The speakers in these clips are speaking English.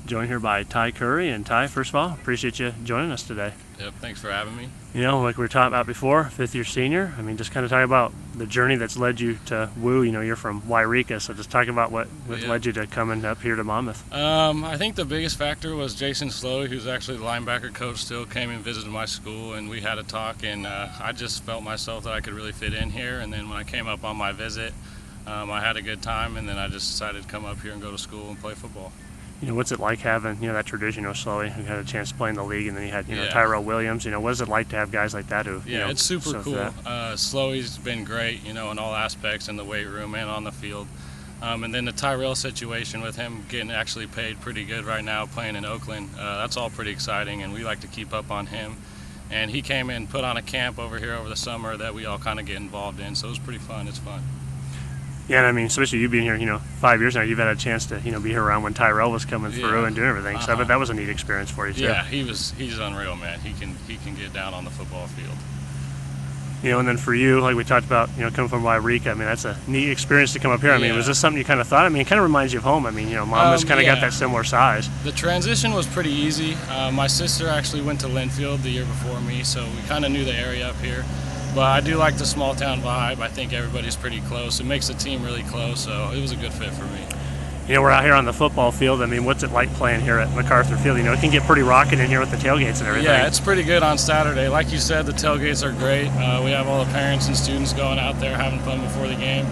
joined here by Ty Currie. And Ty, first of all, appreciate you joining us today. Yep, thanks for having me. You know, like we were talking about before, fifth-year senior. I mean, just kind of talk about the journey that's led you to Woo. You know, you're from Wairika, so just talk about what led you to coming up here to Monmouth. I think the biggest factor was Jason Slowey, who's actually the linebacker coach still, came and visited my school, and we had a talk, and I just felt myself that I could really fit in here. And then when I came up on my visit, I had a good time, and then I just decided to come up here and go to school and play football. You know, what's it like having, that tradition, Slowey, who had a chance to play in the league, and then you had, Yeah. Tyrell Williams. What is it like to have guys like that who, It's super so cool. Slowey's been great, in all aspects in the weight room and on the field. And then the Tyrell situation with him getting actually paid pretty good right now playing in Oakland, that's all pretty exciting, and we like to keep up on him. And he came and put on a camp over here over the summer that we all kind of get involved in, so it was pretty fun. It's fun. Yeah, and I mean, especially you being here, 5 years now, you've had a chance to, be here around when Tyrell was coming through and doing everything. So I bet that was a neat experience for you too. Yeah, he's unreal, man. He can get down on the football field. And then for you, like we talked about, coming from Wairika, I mean, that's a neat experience to come up here. I mean, was this something you kind of thought? I mean, it kind of reminds you of home. I mean, Monmouth's kind of got that similar size. The transition was pretty easy. My sister actually went to Linfield the year before me, so we kind of knew the area up here. But I do like the small town vibe. I think everybody's pretty close. It makes the team really close, so it was a good fit for me. We're out here on the football field. I mean, what's it like playing here at MacArthur Field? It can get pretty rocking in here with the tailgates and everything. Yeah, it's pretty good on Saturday. Like you said, the tailgates are great. We have all the parents and students going out there having fun before the game.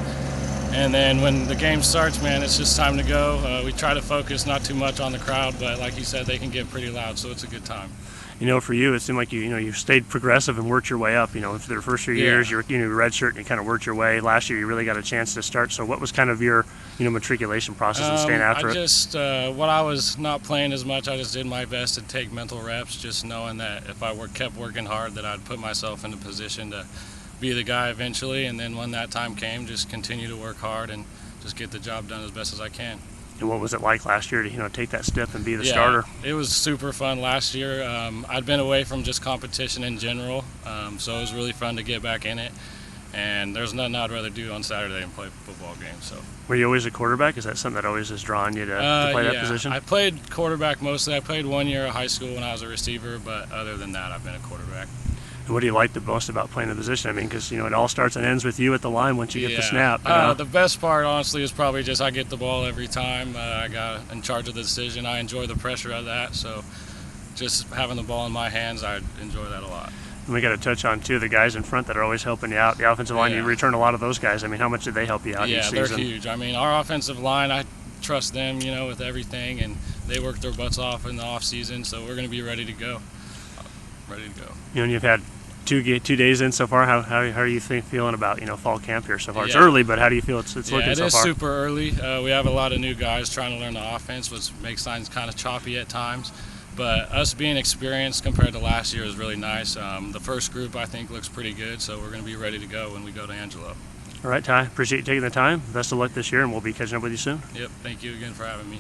And then when the game starts, man, it's just time to go. We try to focus not too much on the crowd, but like you said, they can get pretty loud, so it's a good time. For you, it seemed like you stayed progressive and worked your way up. For the first few years, you red shirt and you kind of worked your way. Last year, you really got a chance to start. So, what was kind of your, matriculation process and staying after it? When I was not playing as much, I just did my best to take mental reps, just knowing that if I kept working hard, that I'd put myself in a position to be the guy eventually. And then when that time came, just continue to work hard and just get the job done as best as I can. And what was it like last year to take that step and be the starter? It was super fun last year. I'd been away from just competition in general, so it was really fun to get back in it. And there's nothing I'd rather do on Saturday than play a football game. So. Were you always a quarterback? Is that something that always has drawn you to play that position? I played quarterback mostly. I played 1 year of high school when I was a receiver, but other than that, I've been a quarterback. And what do you like the most about playing the position? I mean, because it all starts and ends with you at the line once you get the snap. The best part, honestly, is probably just I get the ball every time. I got in charge of the decision. I enjoy the pressure of that. So, just having the ball in my hands, I enjoy that a lot. And we got to touch on the guys in front that are always helping you out. The offensive line, you return a lot of those guys. I mean, how much did they help you out each season? Yeah, they're huge. I mean, our offensive line, I trust them, with everything, and they work their butts off in the off season. So we're going to be ready to go. And you've had 2 days in so far. How are you feeling about fall camp here so far? Yeah. It's early, but how do you feel it's looking so far? It is super early. We have a lot of new guys trying to learn the offense, which makes things kind of choppy at times. But us being experienced compared to last year is really nice. The first group I think looks pretty good, so we're going to be ready to go when we go to Angelo. All right, Ty. Appreciate you taking the time. Best of luck this year, and we'll be catching up with you soon. Yep. Thank you again for having me.